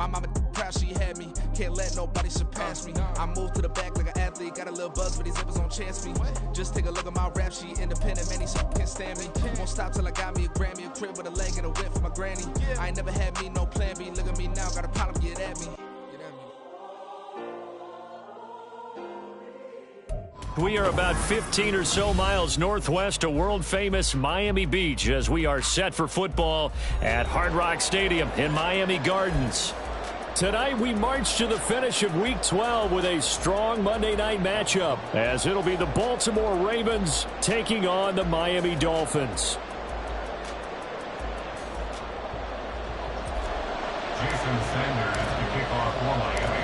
My mama proud she had me. Can't let nobody surpass me. I moved to the back like an athlete. Got a little buzz, but these zippers don't chance me. Just take a look at my rap sheet. Independent, man, these can't stand me. Won't stop till I got me a Grammy. A crib with a leg and a whip for my granny. I ain't never had me no plan B. Look at me now, got a problem, get at me. We are about 15 or so miles northwest of world-famous Miami Beach as we are set for football at Hard Rock Stadium in Miami Gardens. Tonight we march to the finish of Week 12 with a strong Monday night matchup as it'll be the Baltimore Ravens taking on the Miami Dolphins. Jason Sanders to kick off for Miami.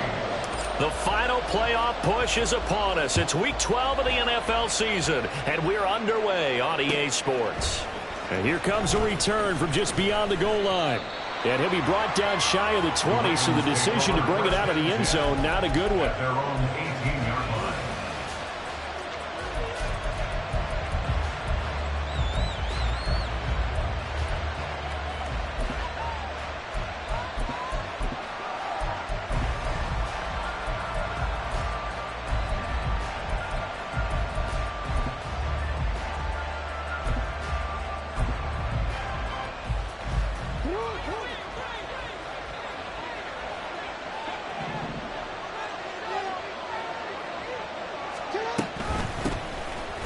The final playoff push is upon us. It's Week 12 of the NFL season, and we're underway on EA Sports. And here comes a return from just beyond the goal line. And he'll be brought down shy of the 20, so the decision to bring it out of the end zone, not a good one. Their own 18-yard line.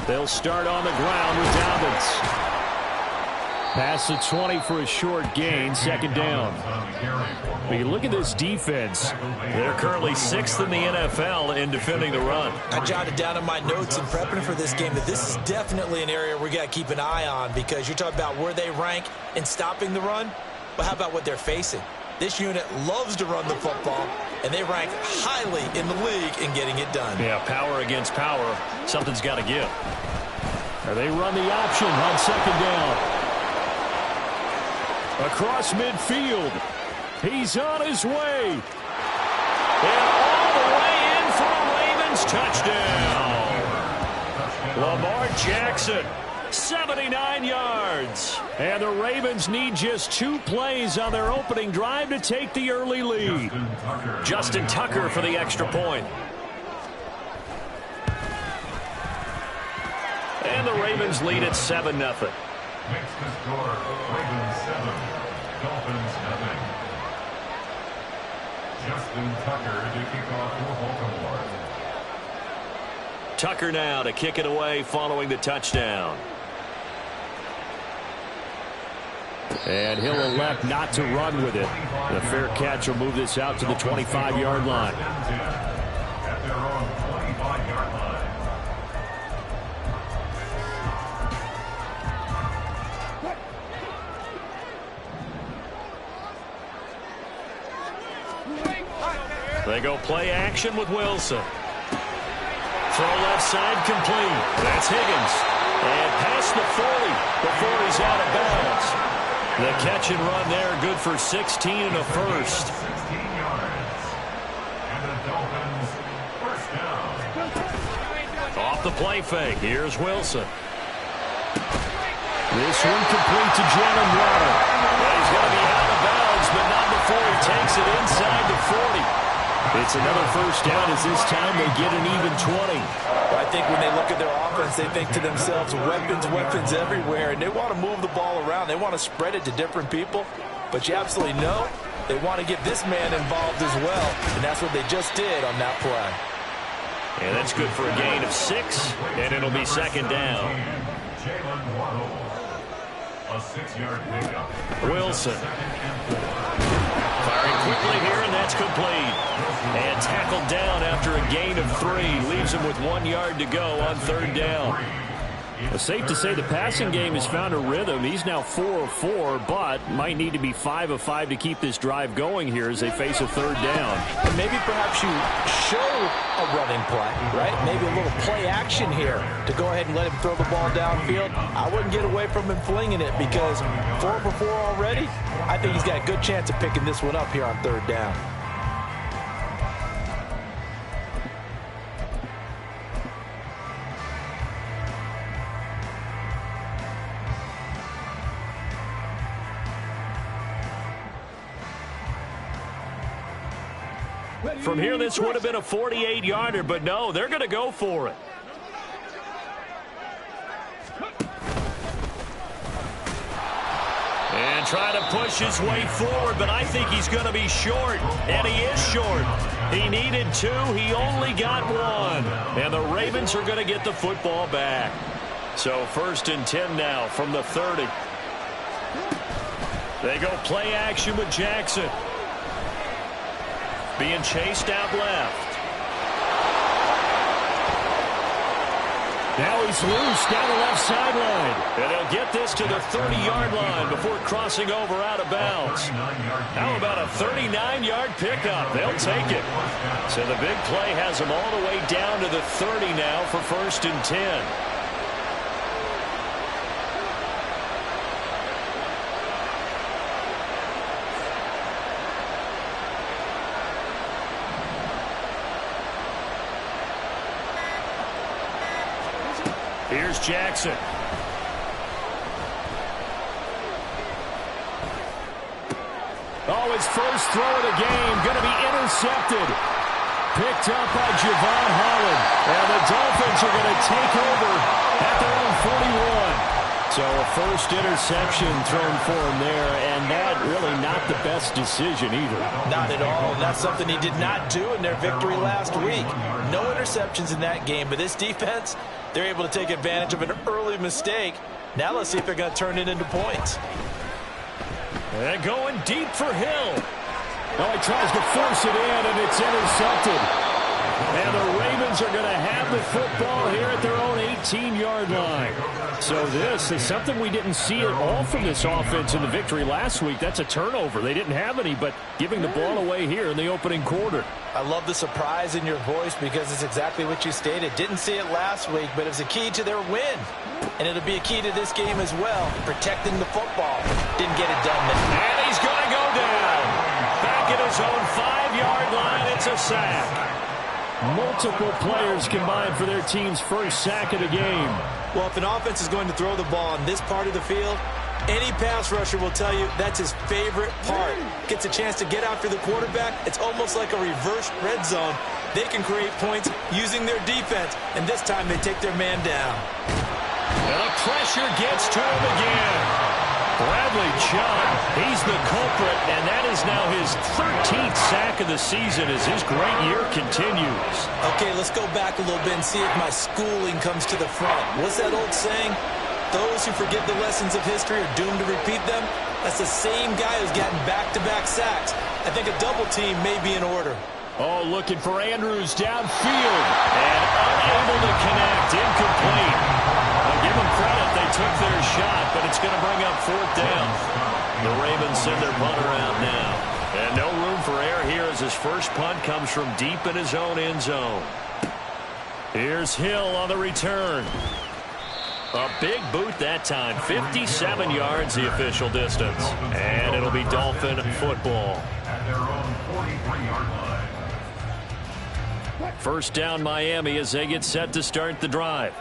They'll start on the ground with Dobbins. Past the 20 for a short gain, second down. But you look at this defense. They're currently 6th in the NFL in defending the run. I jotted down in my notes in prepping for this game that this is definitely an area we got to keep an eye on because you're talking about where they rank in stopping the run. But how about what they're facing? This unit loves to run the football, and they rank highly in the league in getting it done. Yeah, power against power. Something's got to give. Or they run the option on second down. Across midfield. He's on his way. And all the way in for a Ravens touchdown. Lamar Jackson, 79 yards. And the Ravens need just 2 plays on their opening drive to take the early lead. Justin Tucker for the extra point. And the Ravens lead at 7-0. Makes the score Ravens 7, Dolphins 0. Justin Tucker to kick off for Baltimore. Tucker now to kick it away following the touchdown. And he'll elect not to run with it. The fair catch will move this out to the 25-yard line. At their own 25-yard line. They go play action with Wilson. Throw left side complete. That's Higgins. And past the 40 before he's out of bounds. The catch and run there, good for 16 and a first. 16 yards. And the Dolphins first down. Off the play fake. Here's Wilson. This one complete to Jalen Waddle. Well, he's going to be out of bounds, but not before he takes it inside the 40. It's another first down as this time they get an even 20. Well, I think when they look at their offense, they think to themselves, weapons everywhere, and they want to move the ball around. They want to spread it to different people, but you absolutely know they want to get this man involved as well, and that's what they just did on that play. And that's good for a gain of 6, and it'll be second down. Jalen Waddle. A 6-yard pickup. Wilson. Firing quickly here, and that's complete. And tackled down after a gain of 3. Leaves him with 1 yard to go on third down. It's safe to say the passing game has found a rhythm. He's now 4 of 4, but might need to be 5 of 5 to keep this drive going here as they face a third down. And maybe perhaps you show a running play, right? Maybe a little play action here to go ahead and let him throw the ball downfield. I wouldn't get away from him flinging it because 4 for 4 already. I think he's got a good chance of picking this one up here on third down. From here, this would have been a 48-yarder, but no, they're going to go for it. And trying to push his way forward, but I think he's going to be short, and he is short. He needed 2. He only got 1. And the Ravens are going to get the football back. So 1st and 10 now from the 30. They go play action with Jackson. Being chased out left. Now he's loose down the left sideline. And he'll get this to the 30-yard line before crossing over out of bounds. How about a 39-yard pickup? They'll take it. So the big play has them all the way down to the 30 now for 1st and 10. Here's Jackson. Oh, his first throw of the game going to be intercepted. Picked up by Javon Holland. And the Dolphins are going to take over at their own 41. So a first interception thrown for him there, and that really not the best decision either. Not at all. That's something he did not do in their victory last week. No interceptions in that game, but this defense, they're able to take advantage of an early mistake. Now let's see if they're going to turn it into points. And going deep for Hill. Oh, he tries to force it in, and it's intercepted. And the Ravens are going to have the football here at their own 18-yard line. So this is something we didn't see at all from this offense in the victory last week. That's a turnover. They didn't have any, but giving the ball away here in the opening quarter. I love the surprise in your voice because it's exactly what you stated. Didn't see it last week, but it's a key to their win. And it'll be a key to this game as well, protecting the football. Didn't get it done there. And he's going to go down. Back at his own 5-yard line, it's a sack. Multiple players combined for their team's first sack of the game. Well, if an offense is going to throw the ball on this part of the field, any pass rusher will tell you that's his favorite part. Gets a chance to get after the quarterback. It's almost like a reverse red zone. They can create points using their defense, and this time they take their man down. And the pressure gets to him again. Bradley Chubb, he's the culprit, and that is now his 13th sack of the season as his great year continues. Okay, let's go back a little bit and see if my schooling comes to the front. What's that old saying? Those who forget the lessons of history are doomed to repeat them. That's the same guy who's gotten back-to-back sacks. I think a double team may be in order. Oh, looking for Andrews downfield, and unable to connect, incomplete. I'll give them credit, they took their shot, but it's going to bring up 4th down. The Ravens send their punter out now. And no room for error here as his first punt comes from deep in his own end zone. Here's Hill on the return. A big boot that time, 57 yards the official distance. And it'll be Dolphin football. At their own 43-yard line. First down Miami as they get set to start the drive.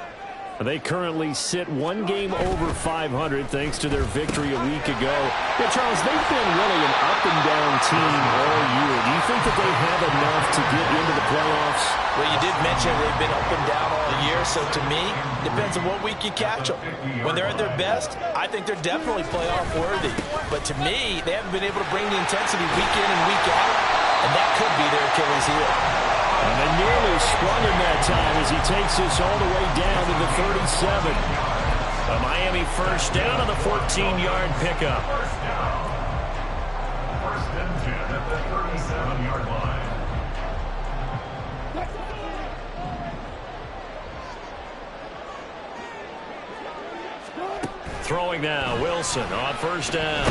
They currently sit one game over 500 thanks to their victory a week ago. Yeah, Charles, they've been really an up-and-down team all year. Do you think that they have enough to get into the playoffs? Well, you did mention they've been up and down all year, so to me, depends on what week you catch them. When they're at their best, I think they're definitely playoff worthy. But to me, they haven't been able to bring the intensity week in and week out, and that could be their Achilles heel. And they nearly sprung him that time as he takes this all the way down to the 37. A Miami first down on the 14-yard pickup. First and 10 at the 37-yard line. Throwing now, Wilson on first down.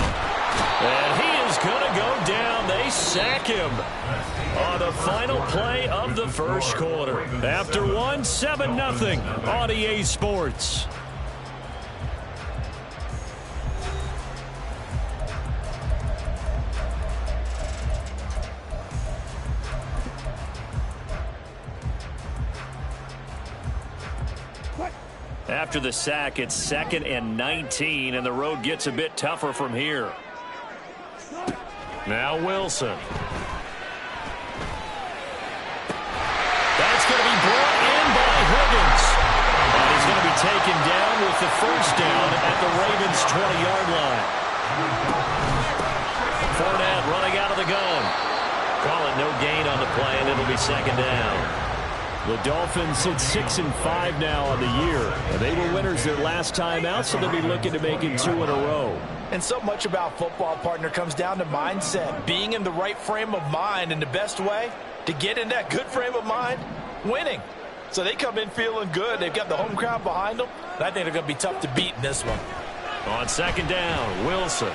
And he is going to go down. They sack him on the final play of the first quarter. After one, 7-0 on EA Sports. After the sack, it's 2nd and 19, and the road gets a bit tougher from here. Now Wilson. going to be brought in by Higgins. And he's going to be taken down with the first down at the Ravens' 20-yard line. Fournette running out of the gun. Call it no gain on the play, and it'll be second down. The Dolphins sit 6-5 now on the year. And they were winners their last time out, so they'll be looking to make it 2 in a row. And so much about football, partner, comes down to mindset. Being in the right frame of mind, and the best way to get in that good frame of mind, winning. So they come in feeling good. They've got the home crowd behind them. And I think they're going to be tough to beat in this one. On second down, Wilson.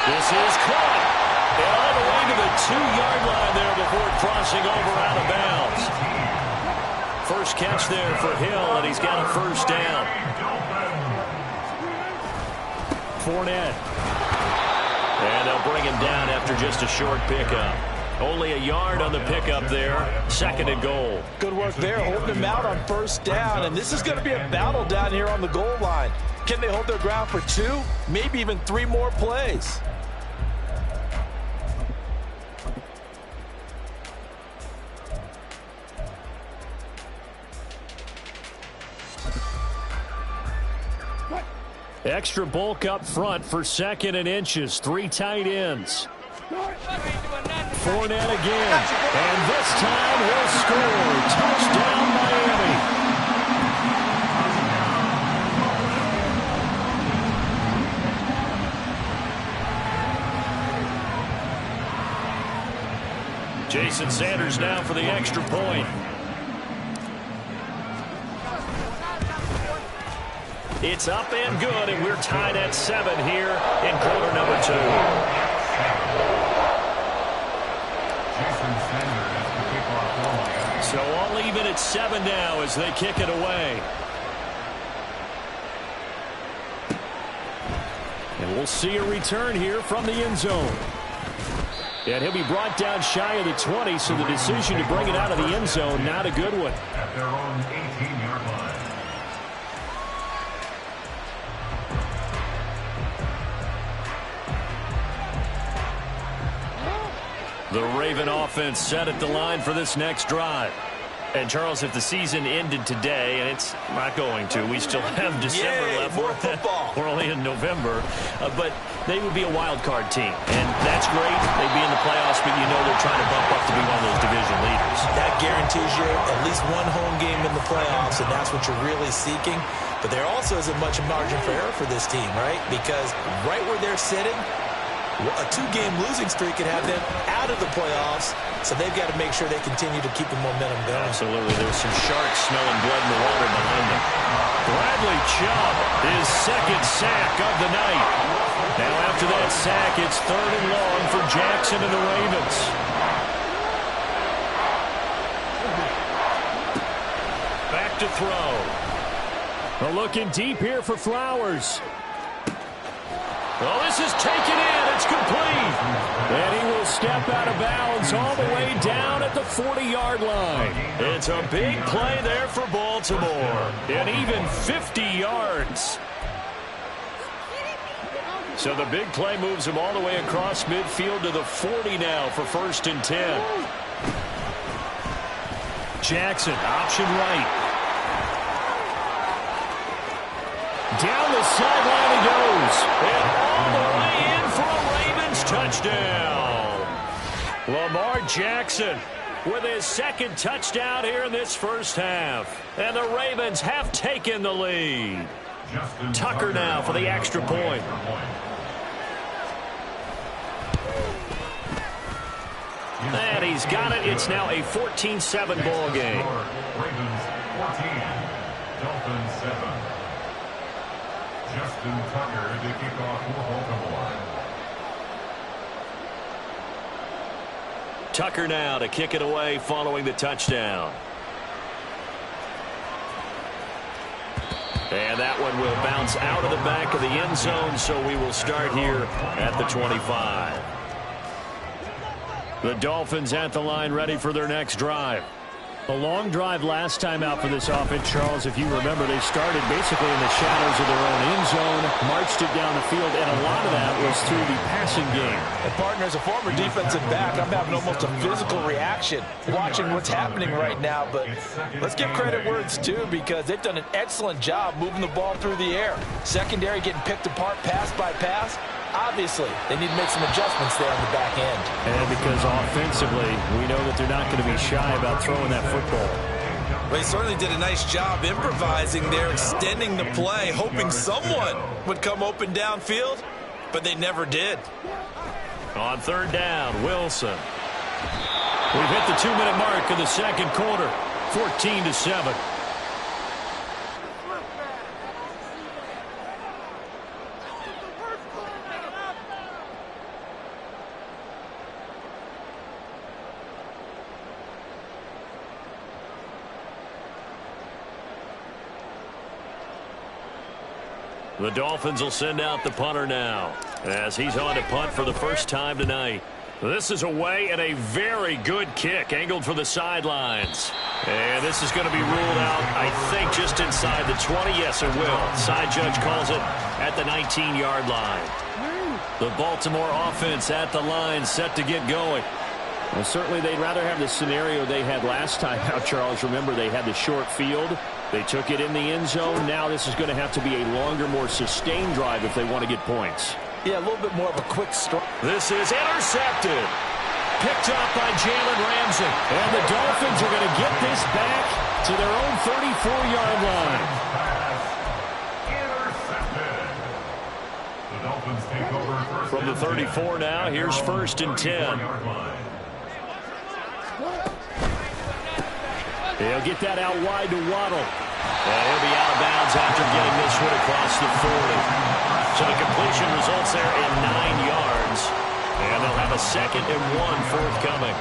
This is caught. And all the way to the 2-yard line there before crossing over out of bounds. First catch there for Hill, and he's got a first down. Fournette. And they'll bring him down after just a short pickup. Only a yard on the pickup there. Second and goal. Good work there, holding him out on first down. And this is going to be a battle down here on the goal line. Can they hold their ground for 2, maybe even 3 more plays? Extra bulk up front for 2nd and inches. 3 tight ends. Fournette again. And this time he'll score. Touchdown, Miami. Jason Sanders now for the extra point. It's up and good, and we're tied at 7 here in quarter number 2. So all even at 7 now as they kick it away. And we'll see a return here from the end zone. And he'll be brought down shy of the 20, so the decision to bring it out of the end zone, not a good one. At their own 18-yard line. The Raven offense set at the line for this next drive. And, Charles, if the season ended today, and it's not going to, we still have December left. More football. We're only in November. But they would be a wild card team. And that's great. They'd be in the playoffs, but you know they're trying to bump up to be one of those division leaders. That guarantees you at least 1 home game in the playoffs, and that's what you're really seeking. But there also isn't much margin for error for this team, right? Because right where they're sitting, a 2-game losing streak could have them out of the playoffs, so they've got to make sure they continue to keep the momentum going. Absolutely. There's some sharks smelling blood in the water behind them. Bradley Chubb, his 2nd sack of the night. Now after that sack, it's 3rd and long for Jackson and the Ravens. Back to throw. Looking deep here for Flowers. Well, this is taken in. It's complete. And he will step out of bounds all the way down at the 40-yard line. It's a big play there for Baltimore. And even 50 yards. So the big play moves him all the way across midfield to the 40 now for 1st and 10. Jackson, option right. Down the sideline he goes. And all the way in for a Ravens touchdown. Lamar Jackson with his 2nd touchdown here in this first half. And the Ravens have taken the lead. Tucker now for the extra point. And he's got it. It's now a 14-7 ball game. Ravens 14, Dolphins 7. Justin Tucker to kick off for Baltimore. Tucker now to kick it away following the touchdown. And that one will bounce out of the back of the end zone, so we will start here at the 25. The Dolphins at the line ready for their next drive. A long drive last time out for this offense, Charles. If you remember, they started basically in the shadows of their own end zone, marched it down the field, and a lot of that was through the passing game. And partner, as a former defensive back, I'm having almost a physical reaction watching what's happening right now. But let's give credit where it's due, because they've done an excellent job moving the ball through the air. Secondary getting picked apart pass by pass. Obviously, they need to make some adjustments there on the back end. And because offensively, we know that they're not going to be shy about throwing that football. Well, they certainly did a nice job improvising there, extending the play, hoping someone would come open downfield, but they never did. On third down, Wilson. We've hit the 2-minute mark of the second quarter, 14-7. The Dolphins will send out the punter now as he's on to punt for the first time tonight. This is away and a very good kick angled for the sidelines. And this is going to be ruled out, I think, just inside the 20. Yes, it will. Side judge calls it at the 19-yard line. The Baltimore offense at the line, set to get going. Well, certainly they'd rather have the scenario they had last time out, Charles. Remember, they had the short field. They took it in the end zone. Now this is going to have to be a longer, more sustained drive if they want to get points. Yeah, a little bit more of a quick start. This is intercepted. Picked up by Jalen Ramsey. And the Dolphins are going to get this back to their own 34-yard line. The Dolphins take over From the 34 now, here's 1st and 10. He'll get that out wide to Waddle. And he'll be out of bounds after getting this one across the 40. So the completion results there in 9 yards. And they'll have a 2nd and 1 forthcoming.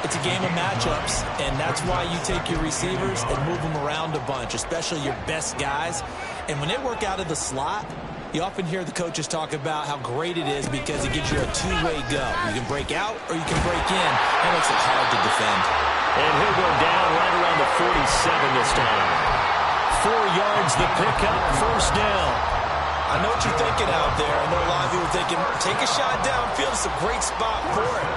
It's a game of matchups, and that's why you take your receivers and move them around a bunch, especially your best guys. And when they work out of the slot, you often hear the coaches talk about how great it is because it gives you a two-way go. You can break out or you can break in. That makes it hard to defend. And he'll go down right around the 47 this time. 4 yards the pickup, 1st down. I know what you're thinking out there. I know a lot of you are thinking, take a shot downfield. It's a great spot for it.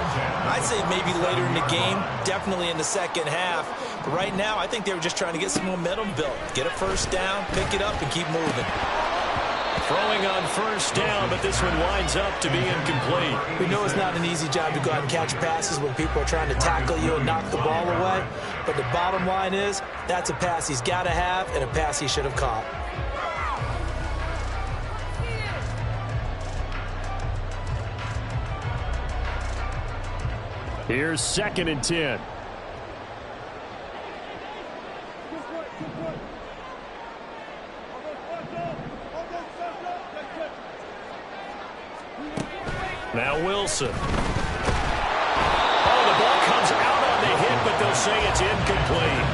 I'd say maybe later in the game, definitely in the second half. But right now, I think they were just trying to get some momentum built. Get a 1st down, pick it up, and keep moving. Throwing on 1st down, but this one winds up to be incomplete. We know it's not an easy job to go out and catch passes when people are trying to tackle you and knock the ball away. But the bottom line is, that's a pass he's got to have and a pass he should have caught. Here's 2nd and 10. Now Wilson. Oh, the ball comes out on the hit, but they'll say it's incomplete.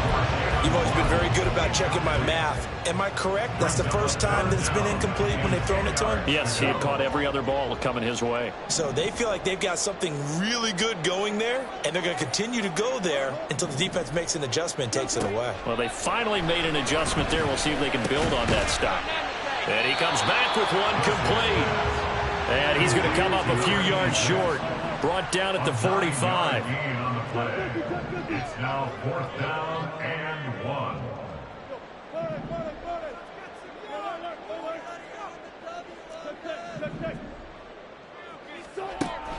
You've always been very good about checking my math. Am I correct? That's the first time that it's been incomplete when they've thrown it to him? Yes, he had caught every other ball coming his way. So they feel like they've got something really good going there, and they're going to continue to go there until the defense makes an adjustment and takes it away. Well, they finally made an adjustment there. We'll see if they can build on that stop. And he comes back with one complete. And he's going to come up a few yards short. Brought down at the 45. It's now 4th down and 1.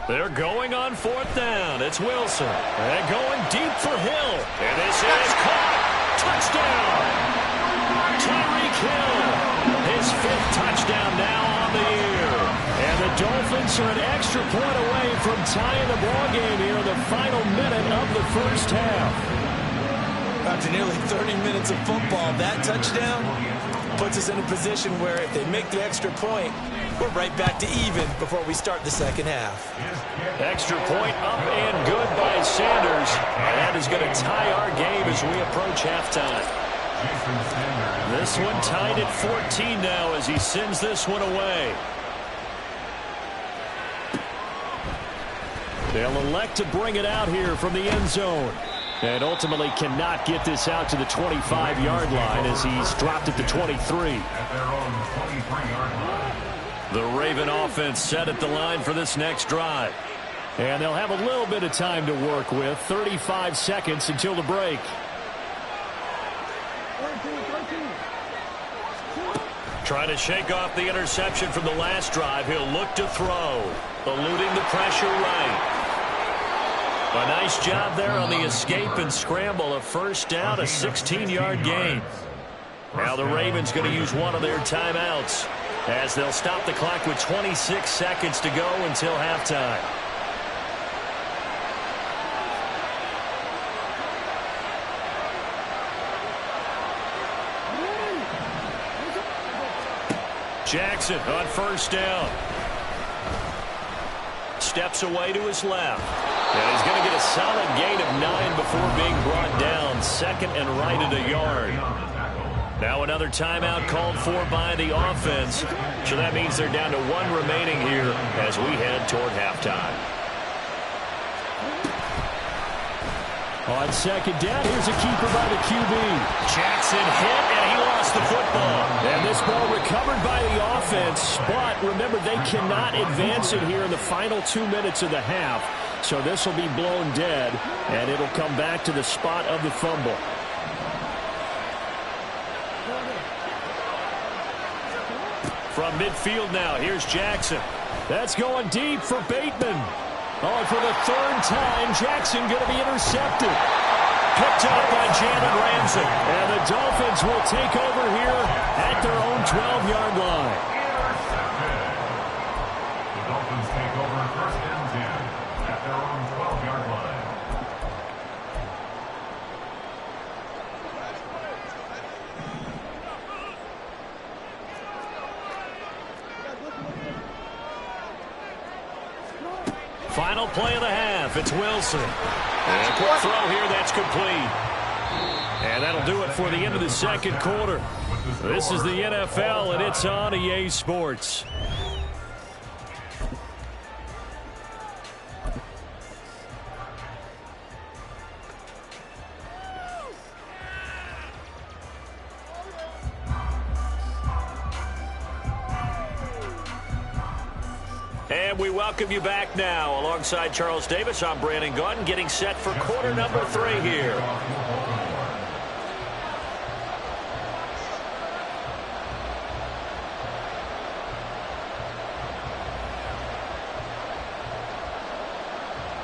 They're going on 4th down. It's Wilson. And going deep for Hill. And this is caught. Touchdown. Tyreek Hill. His 5th touchdown now on the year. And the Dolphins are an extra point away from tying the ball game here in the final minute of the first half. After nearly 30 minutes of football, that touchdown puts us in a position where if they make the extra point, we're right back to even before we start the second half. Extra point up and good by Sanders. And that is going to tie our game as we approach halftime. This one tied at 14 now as he sends this one away. They'll elect to bring it out here from the end zone. And ultimately cannot get this out to the 25-yard line as he's dropped at the 23. At their own 23-yard line. The Raven offense set at the line for this next drive. And they'll have a little bit of time to work with. 35 seconds until the break. Trying to shake off the interception from the last drive. He'll look to throw. Eluding the pressure right. A nice job there on the escape and scramble. A first down, a 16-yard gain. Now the Ravens going to use one of their timeouts as they'll stop the clock with 26 seconds to go until halftime. Jackson on first down. Steps away to his left. And he's going to get a solid gain of 9 before being brought down. Second and right at a yard. Now another timeout called for by the offense. So that means they're down to 1 remaining here as we head toward halftime. On second down, here's a keeper by the QB. Jackson hit, and he lost the football. And this ball recovered by the offense. But remember, they cannot advance it here in the final 2 minutes of the half. So this will be blown dead, and it'll come back to the spot of the fumble. From midfield now, here's Jackson. That's going deep for Bateman. Oh, and for the 3rd time, Jackson going to be intercepted. Picked up by Jalen Ramsey. And the Dolphins will take over here at their own 12-yard line. The Dolphins take over first and 10 at their own 12-yard line. Final play of the half. It's Wilson. And a quick throw here. That's complete. And that'll do it for the end of the second quarter. This is the NFL, and it's on EA Sports. And we welcome you back now. Alongside Charles Davis, I'm Brandon Gunn, getting set for quarter number 3 here.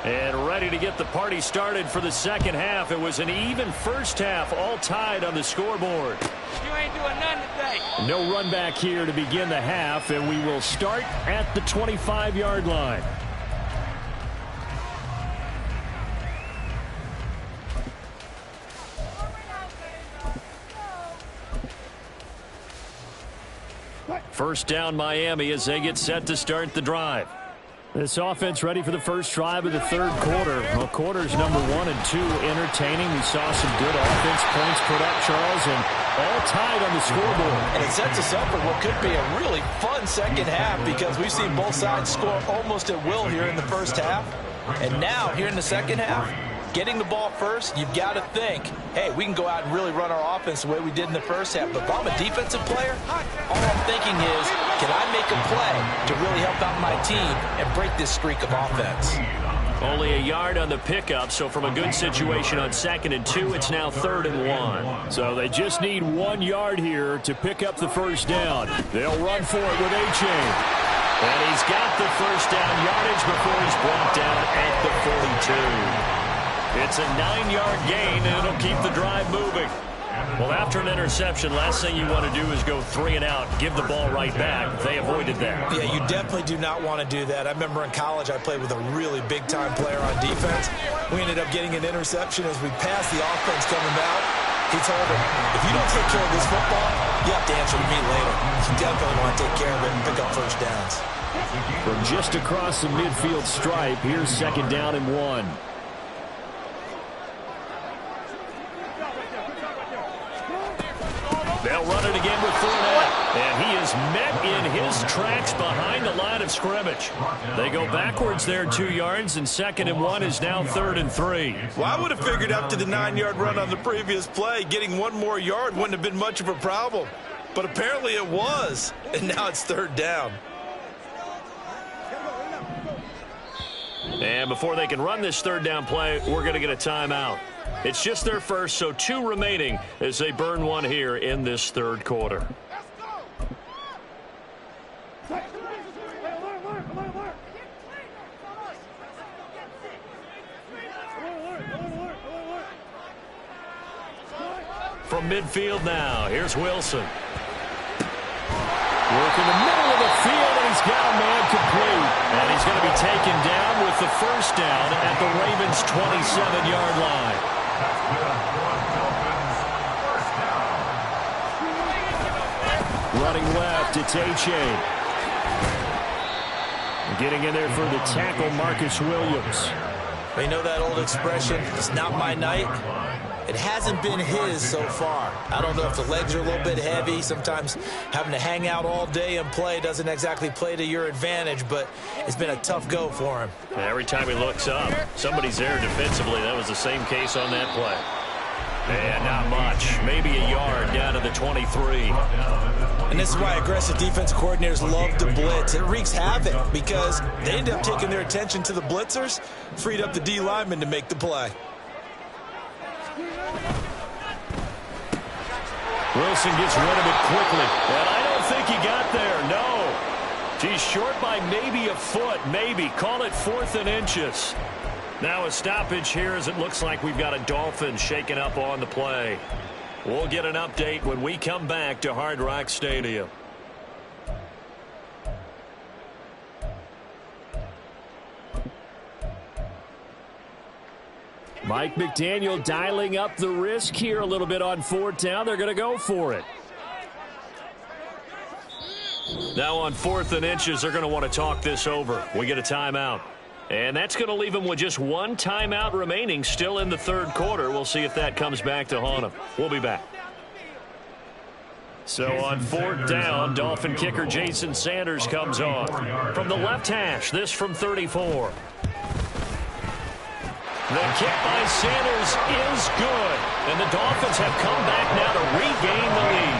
And ready to get the party started for the second half. It was an even first half, all tied on the scoreboard. You ain't doing nothing today. No run back here to begin the half, and we will start at the 25-yard line. First down, Miami, as they get set to start the drive. This offense ready for the first drive of the third quarter. Well, quarters number 1 and 2 entertaining. We saw some good offense points put up, Charles, and all tied on the scoreboard. And it sets us up for what could be a really fun second half because we've seen both sides score almost at will here in the first half. And now, here in the second half, getting the ball first, you've got to think, hey, we can go out and really run our offense the way we did in the first half. But if I'm a defensive player, all I'm thinking is, can I make a play to really help out my team and break this streak of offense? Only a yard on the pickup, so from a good situation on 2nd and 2, it's now 3rd and 1. So they just need 1 yard here to pick up the first down. They'll run for it with A-Chain. And he's got the first down yardage before he's brought down at the 42. It's a 9-yard gain, and it'll keep the drive moving. Well, after an interception, last thing you want to do is go 3 and out, give the ball right back. They avoided that. Yeah, you definitely do not want to do that. I remember in college I played with a really big-time player on defense. We ended up getting an interception as we passed the offense coming out. He told him, if you don't take care of this football, you have to answer to me later. You definitely want to take care of it and pick up first downs. From just across the midfield stripe, here's 2nd down and 1. They'll run it again with Fournette. And he is met in his tracks behind the line of scrimmage. They go backwards there 2 yards, and 2nd and 1 is now 3rd and 3. Well, I would have figured after the 9-yard run on the previous play, getting 1 more yard wouldn't have been much of a problem. But apparently it was, and now it's 3rd down. And before they can run this 3rd down play, we're going to get a timeout. It's just their first, so 2 remaining as they burn 1 here in this 3rd quarter. From midfield now, here's Wilson. Work in the middle of the field, and he's got a man complete. And he's going to be taken down with the 1st down at the Ravens' 27-yard line. Running left, it's A-Chain. Getting in there for the tackle, Marcus Williams. You know that old expression, it's not my night? It hasn't been his so far. I don't know if the legs are a little bit heavy. Sometimes having to hang out all day and play doesn't exactly play to your advantage, but it's been a tough go for him. Every time he looks up, somebody's there defensively. That was the same case on that play. And not much. Maybe a yard down to the 23. And this is why aggressive defense coordinators love to blitz. It wreaks havoc because they end up taking their attention to the blitzers, freed up the D lineman to make the play. Wilson gets rid of it quickly. And I don't think he got there. No. He's short by maybe a foot. Maybe. Call it 4th and inches. Now a stoppage here as it looks like we've got a Dolphin shaking up on the play. We'll get an update when we come back to Hard Rock Stadium. Mike McDaniel dialing up the risk here a little bit on 4th down. They're going to go for it. Now on 4th and inches, they're going to want to talk this over. We get a timeout. And that's going to leave them with just 1 timeout remaining still in the 3rd quarter. We'll see if that comes back to haunt them. We'll be back. So on 4th down, Dolphin kicker Jason Sanders comes on. From the left hash, this from 34. The kick by Sanders is good. And the Dolphins have come back now to regain the lead.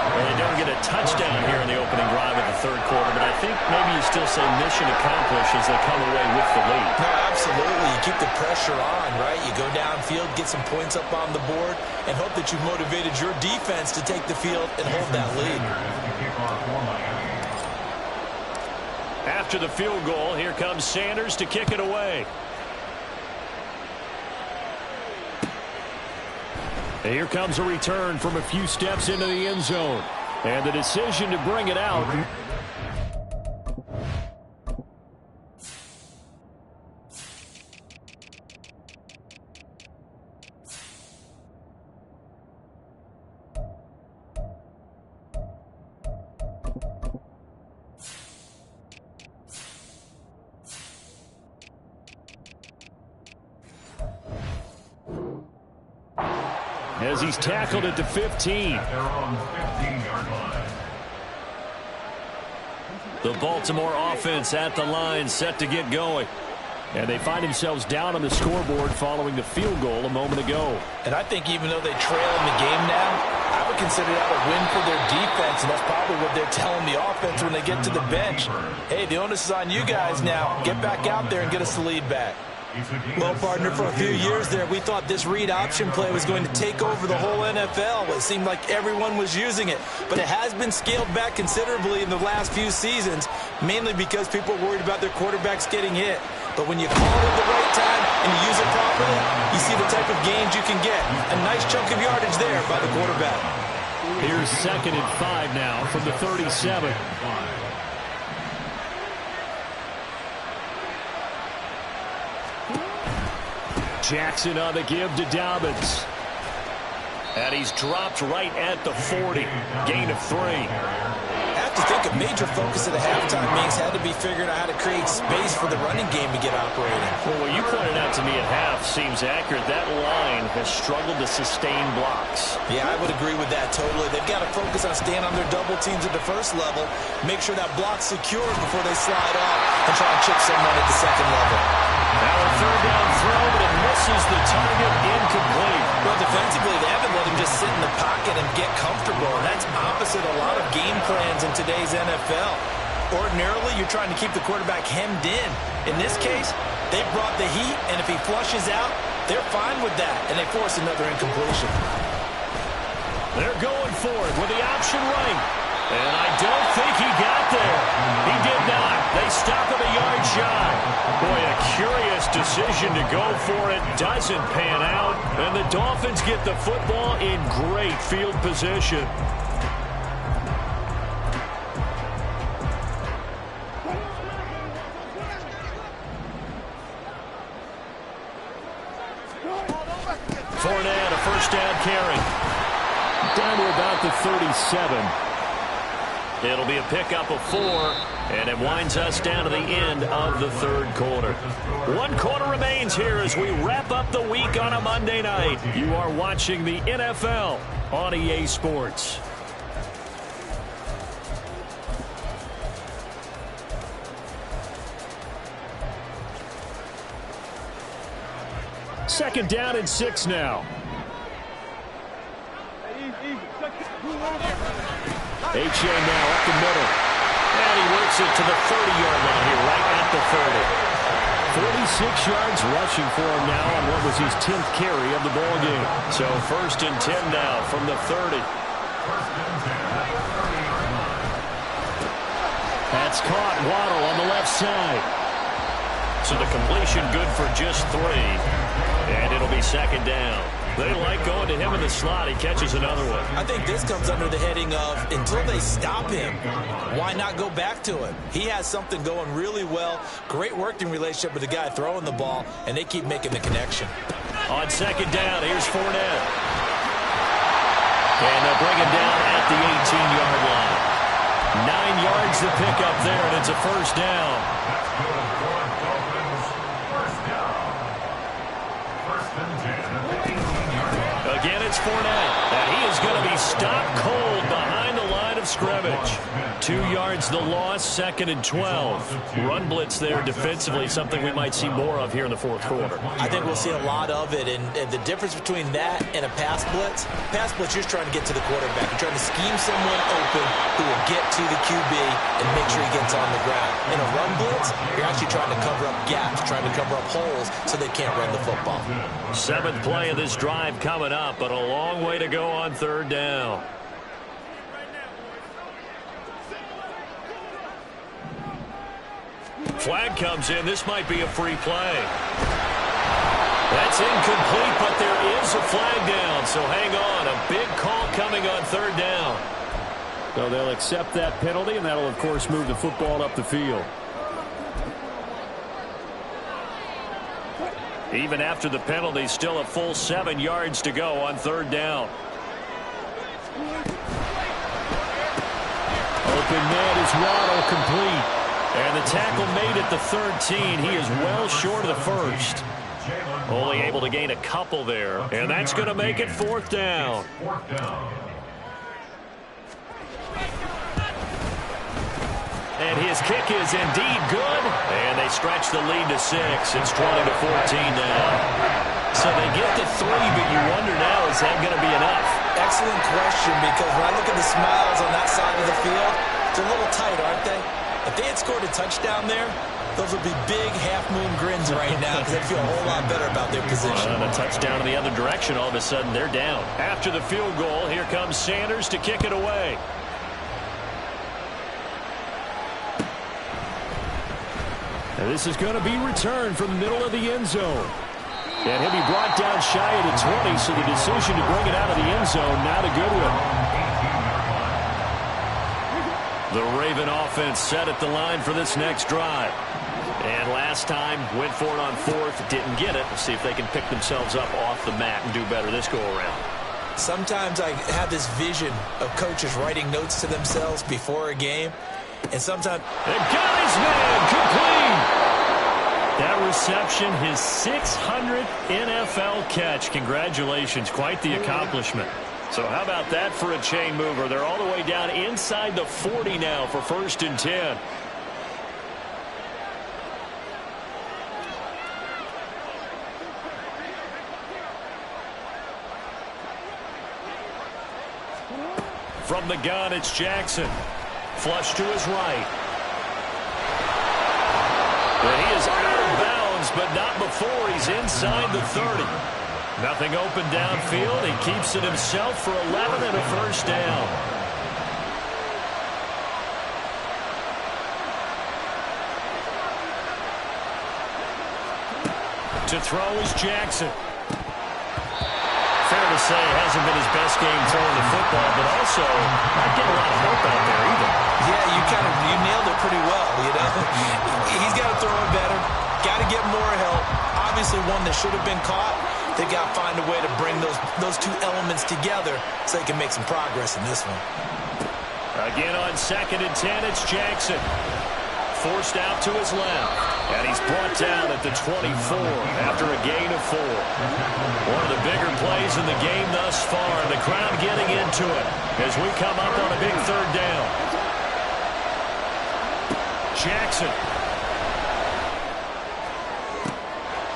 Well, they don't get a touchdown here in the opening drive of the 3rd quarter, but I think maybe you still say mission accomplished as they come away with the lead. No, absolutely. You keep the pressure on, right? You go downfield, get some points up on the board, and hope that you've motivated your defense to take the field and hold that lead. After the field goal, here comes Sanders to kick it away. And here comes a return from a few steps into the end zone. And the decision to bring it out. As he's tackled at the 15. The Baltimore offense at the line, set to get going. And they find themselves down on the scoreboard following the field goal a moment ago. And I think even though they trail in the game now, I would consider that a win for their defense, and that's probably what they're telling the offense when they get to the bench. Hey, the onus is on you guys now. Get back out there and get us the lead back. Well, partner, for a few years there, we thought this read option play was going to take over the whole NFL. It seemed like everyone was using it, but it has been scaled back considerably in the last few seasons, mainly because people are worried about their quarterbacks getting hit. But when you call it at the right time and you use it properly, you see the type of gains you can get. A nice chunk of yardage there by the quarterback. Here's 2nd and 5 now from the 37. Jackson on the give to Dobbins. And he's dropped right at the 40. Gain of 3. have to think a major focus of the halftime meetings had to be figuring out how to create space for the running game to get operating. Well, what you pointed out to me at half seems accurate. That line has struggled to sustain blocks. Yeah, I would agree with that totally. They've got to focus on staying on their double teams at the first level, make sure that block's secure before they slide off and try and chip someone at the second level. Now a third down throw, but it misses the target, incomplete. Well, defensively, they haven't let him just sit in the pocket and get comfortable, and that's opposite a lot of game plans in today's NFL. Ordinarily, you're trying to keep the quarterback hemmed in. In this case, they brought the heat, and if he flushes out, they're fine with that, and they force another incompletion. They're going for it with the option right. And I don't think he got there. He did not. They stop him a yard shy. Boy, a curious decision to go for it. Doesn't pan out. And the Dolphins get the football in great field position. Fournette, a first down carry. Down to about the 37. It'll be a pickup of 4, and it winds us down to the end of the third quarter. 1 quarter remains here as we wrap up the week on a Monday night. You are watching the NFL on EA Sports. Second down and 6 now. H.A. now up the middle. And he works it to the 30-yard line here, right at the 30. 46 yards rushing for him now on what was his 10th carry of the ball game. So first and 10 now from the 30. That's caught. Waddle on the left side. So the completion good for just 3. And it'll be second down. They like going to him in the slot. He catches another one. I think this comes under the heading of until they stop him, why not go back to him? He has something going really well. Great working relationship with the guy throwing the ball, and they keep making the connection. On second down, here's Fournette. And they'll bring him down at the 18-yard line. 9 yards to pick up there, and it's a first down. Again, it's Fournette, and he is going to be stopped cold behind the line of scrimmage. 2 yards the loss, second and 12. Run blitz there defensively, something we might see more of here in the fourth quarter. I think we'll see a lot of it, and the difference between that and a pass blitz, you're just trying to get to the quarterback. You're trying to scheme someone open who will get to the QB and make sure he gets on the ground. In a run blitz, you're actually trying to cover up gaps, trying to cover up holes so they can't run the football. 7th play of this drive coming up, but a long way to go on third down. Flag comes in. This might be a free play. That's incomplete, but there is a flag down, so hang on. A big call coming on third down. So they'll accept that penalty, and that'll, of course, move the football up the field. Even after the penalty, still a full 7 yards to go on third down. Open man is Waddle, complete. And the tackle made at the 13. He is well short of the first. Only able to gain a couple there. And that's going to make it fourth down. And his kick is indeed good. And they stretch the lead to 6. It's 20-14 now. So they get to 3, but you wonder now, is that going to be enough? Excellent question, because when I look at the smiles on that side of the field, they're a little tight, aren't they? If they had scored a touchdown there, those would be big half-moon grins right now because they'd feel a whole lot better about their position. And a touchdown in the other direction, all of a sudden they're down. After the field goal, here comes Sanders to kick it away. And this is going to be returned from the middle of the end zone. And he'll be brought down shy of the 20, so the decision to bring it out of the end zone, not a good one. The Raven offense set at the line for this next drive. And last time, went for it on 4th, didn't get it. Let's see if they can pick themselves up off the mat and do better this go-around. Sometimes I have this vision of coaches writing notes to themselves before a game, and sometimes... And got his man complete! That reception, his 600th NFL catch. Congratulations, quite the accomplishment. So how about that for a chain mover? They're all the way down inside the 40 now for 1st and 10. From the gun, it's Jackson. Flush to his right. And he is out of bounds, but not before he's inside the 30. Nothing open downfield. He keeps it himself for 11 and a 1st down. To throw is Jackson. Fair to say, it hasn't been his best game throwing the football, but also not getting a lot of help out there either. Yeah, you nailed it pretty well, you know. He's got to throw it better. Got to get more help. Obviously one that should have been caught. They got to find a way to bring those two elements together so they can make some progress in this one. Again on 2nd and 10, it's Jackson. Forced out to his left. And he's brought down at the 24 after a gain of 4. One of the bigger plays in the game thus far. And the crowd getting into it as we come up on a big 3rd down. Jackson.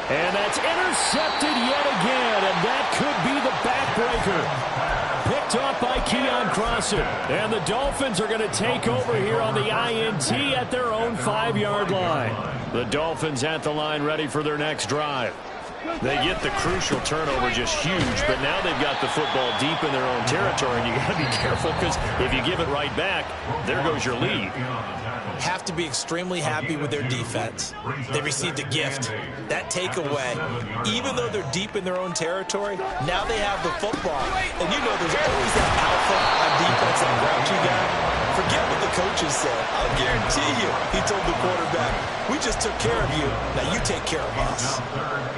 And that's intercepted yet again. And that could be the backbreaker. Picked off by Keon Crossan. And the Dolphins are going to take over here on the INT at their own 5-yard line. The Dolphins at the line ready for their next drive. They get the crucial turnover, just huge, but now they've got the football deep in their own territory, and you got to be careful because if you give it right back, there goes your lead. Have to be extremely happy with their defense. They received a gift. That takeaway, even though they're deep in their own territory, now they have the football. And you know there's always that alpha on defense, that grouchy guy. Forget what the coaches said. I'll guarantee you, he told the quarterback, we just took care of you. Now you take care of us.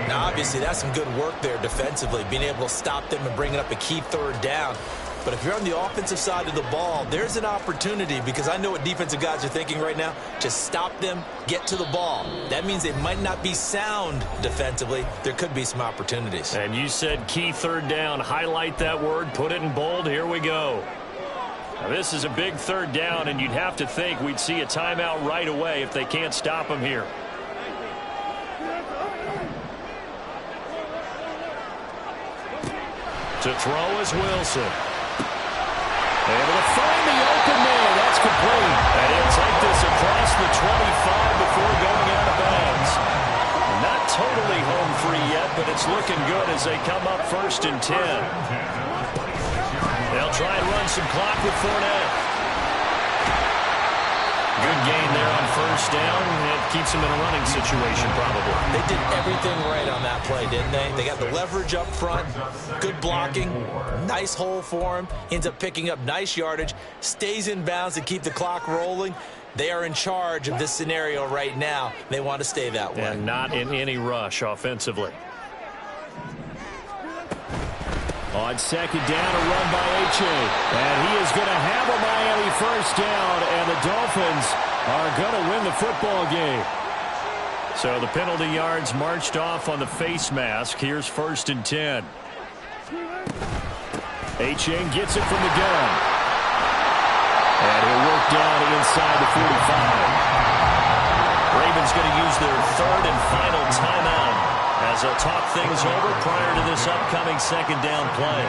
Now, obviously, that's some good work there defensively, being able to stop them and bringing up a key 3rd down. But if you're on the offensive side of the ball, there's an opportunity because I know what defensive guys are thinking right now. Just stop them, get to the ball. That means they might not be sound defensively. There could be some opportunities. And you said key 3rd down. Highlight that word, put it in bold. Here we go. Now, this is a big 3rd down, and you'd have to think we'd see a timeout right away if they can't stop him here. To throw is Wilson. Able to find the open man. That's complete. And he'll take this across the 25 before going out of bounds. Not totally home free yet, but it's looking good as they come up 1st and 10. They'll try and run some clock with Fournette. Good gain there on 1st down. It keeps them in a running situation, probably. They did everything right on that play, didn't they? They got the leverage up front, good blocking, nice hole for him. He ends up picking up nice yardage, stays in bounds to keep the clock rolling. They are in charge of this scenario right now. They want to stay that way. And not in any rush offensively. On 2nd down, a run by H.A. And he is going to have a Miami 1st down, and the Dolphins are going to win the football game. So the penalty yards marched off on the face mask. Here's 1st and 10. H.A. gets it from the gun. And he'll work down inside the 45. Ravens going to use their 3rd and final timeout as they'll talk things over prior to this upcoming 2nd down play.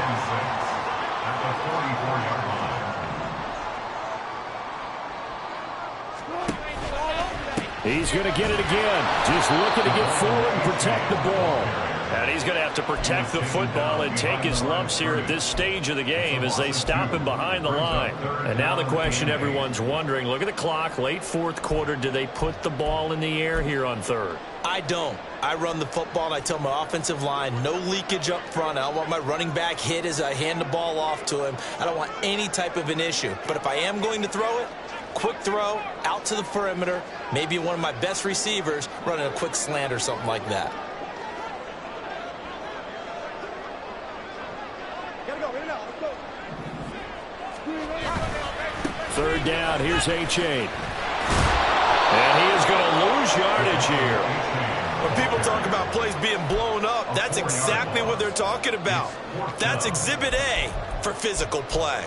He's going to get it again. Just looking to get forward and protect the ball. And he's going to have to protect the football and take his lumps here at this stage of the game as they stop him behind the line. And now the question everyone's wondering, look at the clock, late 4th quarter, do they put the ball in the air here on 3rd? I don't. I run the football, and I tell my offensive line, no leakage up front. I don't want my running back hit as I hand the ball off to him. I don't want any type of an issue. But if I am going to throw it, quick throw, out to the perimeter, maybe one of my best receivers running a quick slant or something like that. Gotta go. Third down, here's A-Chain. And he is going to lose yardage here. When people talk about plays being blown up, that's exactly what they're talking about. That's Exhibit A for physical play.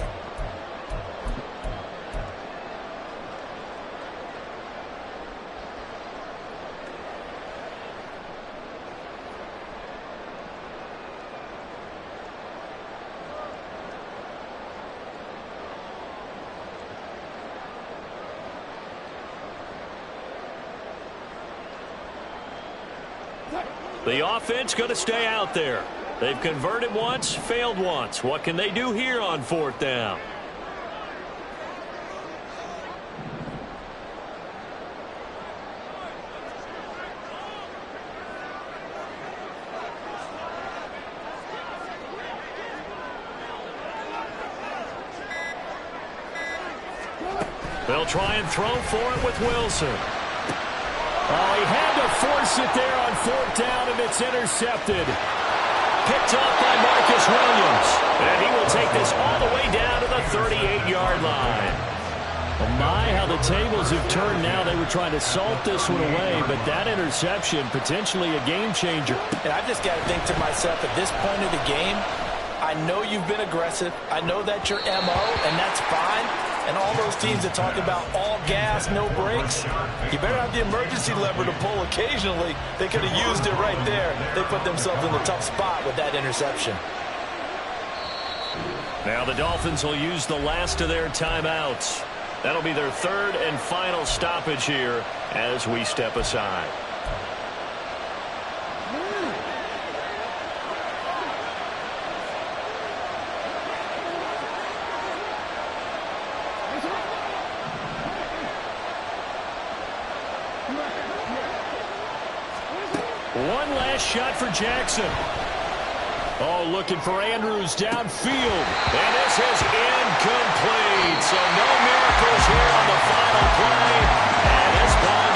The offense going to stay out there. They've converted once, failed once. What can they do here on fourth down? They'll try and throw for it with Wilson. Oh, he had to force it there on fourth down, and it's intercepted. Picked up by Marcus Williams. And he will take this all the way down to the 38-yard line. Oh my, how the tables have turned now. They were trying to salt this one away, but that interception, potentially a game changer. And I just got to think to myself, at this point of the game, I know you've been aggressive. I know that's your MO, and that's fine. And all those teams that talk about all gas, no brakes, you better have the emergency lever to pull occasionally. They could have used it right there. They put themselves in a tough spot with that interception. Now the Dolphins will use the last of their timeouts. That'll be their third and final stoppage here as we step aside. One last shot for Jackson. Oh, looking for Andrews downfield. And this is incomplete. So no miracles here on the final play. And this ball